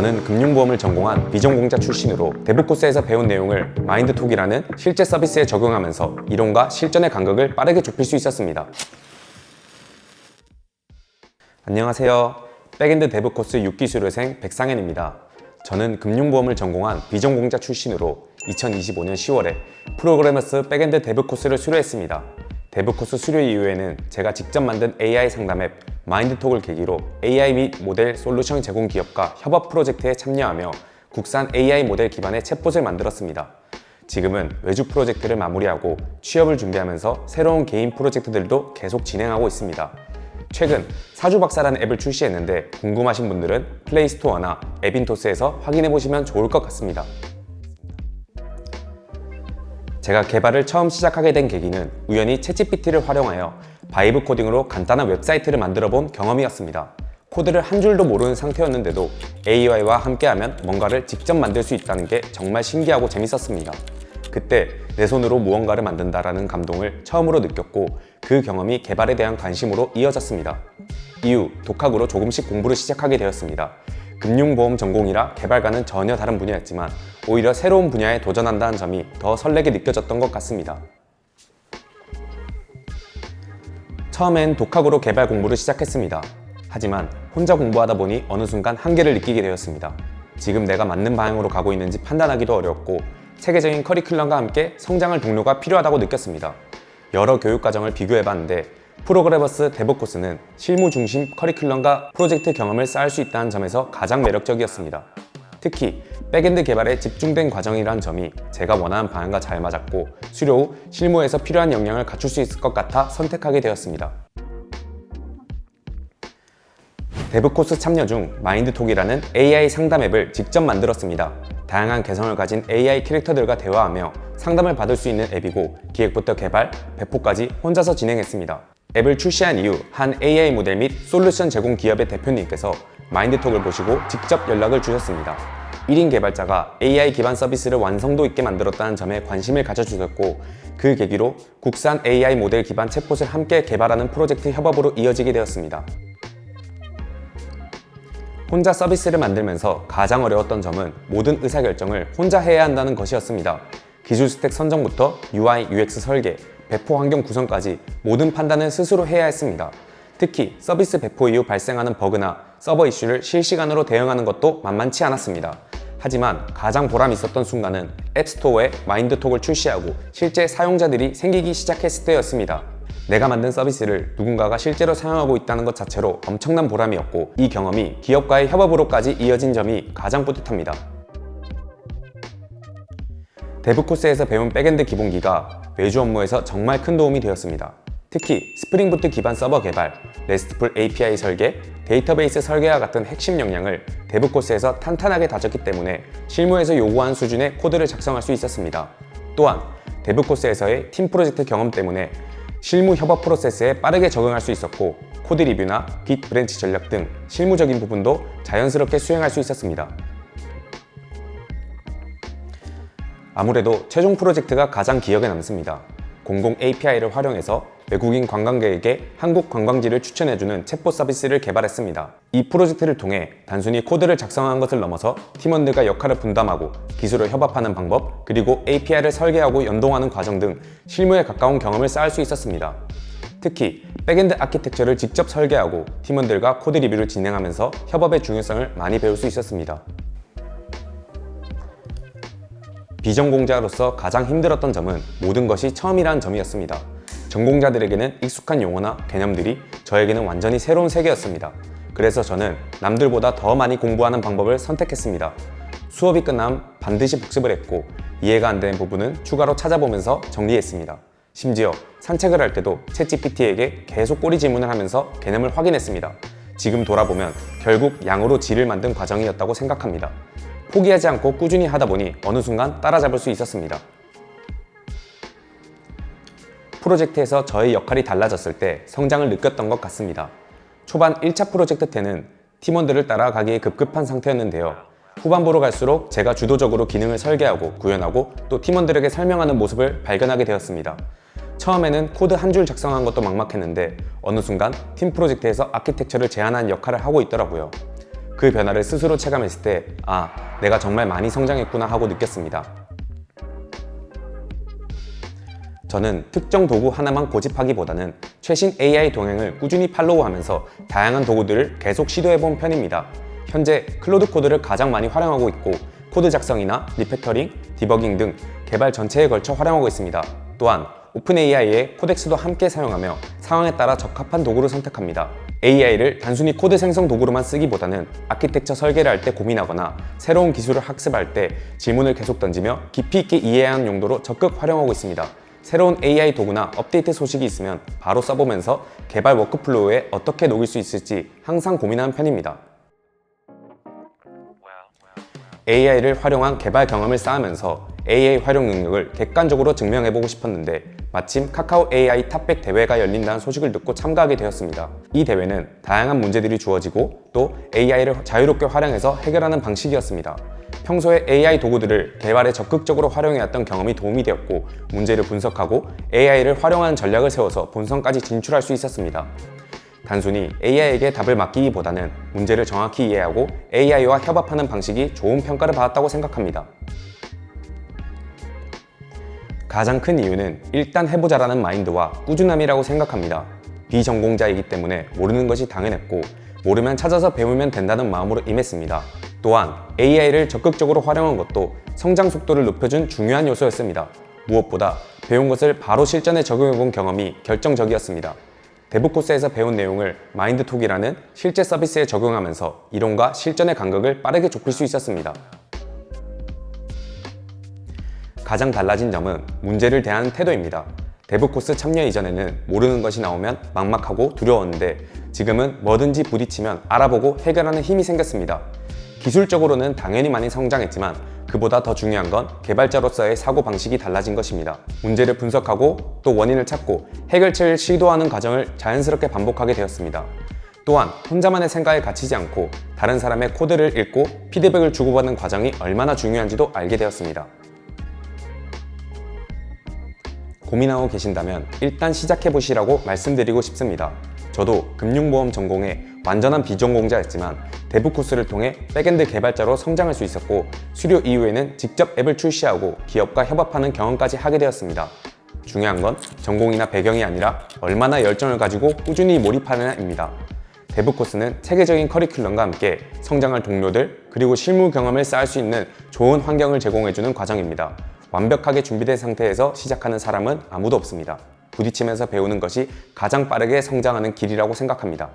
저는 금융보험을 전공한 비전공자 출신으로 대부 코스에서 배운 내용을 마인드톡이라는 실제 서비스에 적용하면서 이론과 실전의 간극을 빠르게 좁힐 수 있었습니다. 안녕하세요. 백엔드 데브 코스 6기 수료생 백상현입니다. 저는 금융보험을 전공한 비전공자 출신으로 2025년 10월에 프로그래머스 백엔드 데브 코스를 수료했습니다. 데브 코스 수료 이후에는 제가 직접 만든 AI 상담 앱 마인드톡을 계기로 AI 및 모델 솔루션 제공 기업과 협업 프로젝트에 참여하며 국산 AI 모델 기반의 챗봇을 만들었습니다. 지금은 외주 프로젝트를 마무리하고 취업을 준비하면서 새로운 개인 프로젝트들도 계속 진행하고 있습니다. 최근 사주박사라는 앱을 출시했는데 궁금하신 분들은 플레이스토어나 앱인토스에서 확인해보시면 좋을 것 같습니다. 제가 개발을 처음 시작하게 된 계기는 우연히 챗GPT를 활용하여 바이브 코딩으로 간단한 웹사이트를 만들어 본 경험이었습니다. 코드를 한 줄도 모르는 상태였는데도 AI와 함께하면 뭔가를 직접 만들 수 있다는 게 정말 신기하고 재밌었습니다. 그때 내 손으로 무언가를 만든다라는 감동을 처음으로 느꼈고 그 경험이 개발에 대한 관심으로 이어졌습니다. 이후 독학으로 조금씩 공부를 시작하게 되었습니다. 금융보험 전공이라 개발과는 전혀 다른 분야였지만 오히려 새로운 분야에 도전한다는 점이 더 설레게 느껴졌던 것 같습니다. 처음엔 독학으로 개발 공부를 시작했습니다. 하지만 혼자 공부하다 보니 어느 순간 한계를 느끼게 되었습니다. 지금 내가 맞는 방향으로 가고 있는지 판단하기도 어렵고 체계적인 커리큘럼과 함께 성장할 동료가 필요하다고 느꼈습니다. 여러 교육과정을 비교해봤는데 프로그래머스 데브 코스는 실무 중심 커리큘럼과 프로젝트 경험을 쌓을 수 있다는 점에서 가장 매력적이었습니다. 특히 백엔드 개발에 집중된 과정이라는 점이 제가 원하는 방향과 잘 맞았고 수료 후 실무에서 필요한 역량을 갖출 수 있을 것 같아 선택하게 되었습니다. 데브 코스 참여 중 마인드톡이라는 AI 상담 앱을 직접 만들었습니다. 다양한 개성을 가진 AI 캐릭터들과 대화하며 상담을 받을 수 있는 앱이고 기획부터 개발, 배포까지 혼자서 진행했습니다. 앱을 출시한 이후 한 AI 모델 및 솔루션 제공 기업의 대표님께서 마인드톡을 보시고 직접 연락을 주셨습니다. 1인 개발자가 AI 기반 서비스를 완성도 있게 만들었다는 점에 관심을 가져주셨고 그 계기로 국산 AI 모델 기반 챗봇을 함께 개발하는 프로젝트 협업으로 이어지게 되었습니다. 혼자 서비스를 만들면서 가장 어려웠던 점은 모든 의사결정을 혼자 해야 한다는 것이었습니다. 기술 스택 선정부터 UI, UX 설계, 배포 환경 구성까지 모든 판단을 스스로 해야 했습니다. 특히 서비스 배포 이후 발생하는 버그나 서버 이슈를 실시간으로 대응하는 것도 만만치 않았습니다. 하지만 가장 보람 있었던 순간은 앱스토어에 마인드톡을 출시하고 실제 사용자들이 생기기 시작했을 때였습니다. 내가 만든 서비스를 누군가가 실제로 사용하고 있다는 것 자체로 엄청난 보람이었고 이 경험이 기업과의 협업으로까지 이어진 점이 가장 뿌듯합니다. 데브 코스에서 배운 백엔드 기본기가 외주 업무에서 정말 큰 도움이 되었습니다. 특히 스프링부트 기반 서버 개발, 레스트풀 API 설계, 데이터베이스 설계와 같은 핵심 역량을 데브 코스에서 탄탄하게 다졌기 때문에 실무에서 요구하는 수준의 코드를 작성할 수 있었습니다. 또한 데브 코스에서의 팀 프로젝트 경험 때문에 실무 협업 프로세스에 빠르게 적응할 수 있었고 코드 리뷰나 깃 브랜치 전략 등 실무적인 부분도 자연스럽게 수행할 수 있었습니다. 아무래도 최종 프로젝트가 가장 기억에 남습니다. 공공 API를 활용해서 외국인 관광객에게 한국 관광지를 추천해주는 챗봇 서비스를 개발했습니다. 이 프로젝트를 통해 단순히 코드를 작성한 것을 넘어서 팀원들과 역할을 분담하고 기술을 협업하는 방법, 그리고 API를 설계하고 연동하는 과정 등 실무에 가까운 경험을 쌓을 수 있었습니다. 특히 백엔드 아키텍처를 직접 설계하고 팀원들과 코드 리뷰를 진행하면서 협업의 중요성을 많이 배울 수 있었습니다. 비전공자로서 가장 힘들었던 점은 모든 것이 처음이라는 점이었습니다. 전공자들에게는 익숙한 용어나 개념들이 저에게는 완전히 새로운 세계였습니다. 그래서 저는 남들보다 더 많이 공부하는 방법을 선택했습니다. 수업이 끝나면 반드시 복습을 했고 이해가 안 되는 부분은 추가로 찾아보면서 정리했습니다. 심지어 산책을 할 때도 챗GPT에게 계속 꼬리 질문을 하면서 개념을 확인했습니다. 지금 돌아보면 결국 양으로 질을 만든 과정이었다고 생각합니다. 포기하지 않고 꾸준히 하다 보니 어느 순간 따라잡을 수 있었습니다. 프로젝트에서 저의 역할이 달라졌을 때 성장을 느꼈던 것 같습니다. 초반 1차 프로젝트 때는 팀원들을 따라가기에 급급한 상태였는데요. 후반부로 갈수록 제가 주도적으로 기능을 설계하고 구현하고 또 팀원들에게 설명하는 모습을 발견하게 되었습니다. 처음에는 코드 한 줄 작성한 것도 막막했는데 어느 순간 팀 프로젝트에서 아키텍처를 제안한 역할을 하고 있더라고요. 그 변화를 스스로 체감했을 때 내가 정말 많이 성장했구나 하고 느꼈습니다. 저는 특정 도구 하나만 고집하기보다는 최신 AI 동향을 꾸준히 팔로우하면서 다양한 도구들을 계속 시도해본 편입니다. 현재 클로드 코드를 가장 많이 활용하고 있고 코드 작성이나 리팩터링, 디버깅 등 개발 전체에 걸쳐 활용하고 있습니다. 또한 오픈AI의 코덱스도 함께 사용하며 상황에 따라 적합한 도구를 선택합니다. AI를 단순히 코드 생성 도구로만 쓰기보다는 아키텍처 설계를 할 때 고민하거나 새로운 기술을 학습할 때 질문을 계속 던지며 깊이 있게 이해해야 하는 용도로 적극 활용하고 있습니다. 새로운 AI 도구나 업데이트 소식이 있으면 바로 써보면서 개발 워크플로우에 어떻게 녹일 수 있을지 항상 고민하는 편입니다. AI를 활용한 개발 경험을 쌓으면서 AI 활용 능력을 객관적으로 증명해보고 싶었는데 마침 카카오 AI 탑100 대회가 열린다는 소식을 듣고 참가하게 되었습니다. 이 대회는 다양한 문제들이 주어지고 또 AI를 자유롭게 활용해서 해결하는 방식이었습니다. 평소에 AI 도구들을 개발에 적극적으로 활용해왔던 경험이 도움이 되었고 문제를 분석하고 AI를 활용하는 전략을 세워서 본선까지 진출할 수 있었습니다. 단순히 AI에게 답을 맡기기보다는 문제를 정확히 이해하고 AI와 협업하는 방식이 좋은 평가를 받았다고 생각합니다. 가장 큰 이유는 일단 해보자라는 마인드와 꾸준함이라고 생각합니다. 비전공자이기 때문에 모르는 것이 당연했고 모르면 찾아서 배우면 된다는 마음으로 임했습니다. 또한 AI를 적극적으로 활용한 것도 성장 속도를 높여준 중요한 요소였습니다. 무엇보다 배운 것을 바로 실전에 적용해본 경험이 결정적이었습니다. 데브 코스에서 배운 내용을 마인드톡이라는 실제 서비스에 적용하면서 이론과 실전의 간극을 빠르게 좁힐 수 있었습니다. 가장 달라진 점은 문제를 대하는 태도입니다. 데브 코스 참여 이전에는 모르는 것이 나오면 막막하고 두려웠는데 지금은 뭐든지 부딪히면 알아보고 해결하는 힘이 생겼습니다. 기술적으로는 당연히 많이 성장했지만 그보다 더 중요한 건 개발자로서의 사고방식이 달라진 것입니다. 문제를 분석하고 또 원인을 찾고 해결책을 시도하는 과정을 자연스럽게 반복하게 되었습니다. 또한 혼자만의 생각에 갇히지 않고 다른 사람의 코드를 읽고 피드백을 주고받는 과정이 얼마나 중요한지도 알게 되었습니다. 고민하고 계신다면 일단 시작해보시라고 말씀드리고 싶습니다. 저도 금융보험 전공에 완전한 비전공자였지만 데브 코스를 통해 백엔드 개발자로 성장할 수 있었고 수료 이후에는 직접 앱을 출시하고 기업과 협업하는 경험까지 하게 되었습니다. 중요한 건 전공이나 배경이 아니라 얼마나 열정을 가지고 꾸준히 몰입하느냐입니다. 데브 코스는 체계적인 커리큘럼과 함께 성장할 동료들 그리고 실무 경험을 쌓을 수 있는 좋은 환경을 제공해주는 과정입니다. 완벽하게 준비된 상태에서 시작하는 사람은 아무도 없습니다. 부딪히면서 배우는 것이 가장 빠르게 성장하는 길이라고 생각합니다.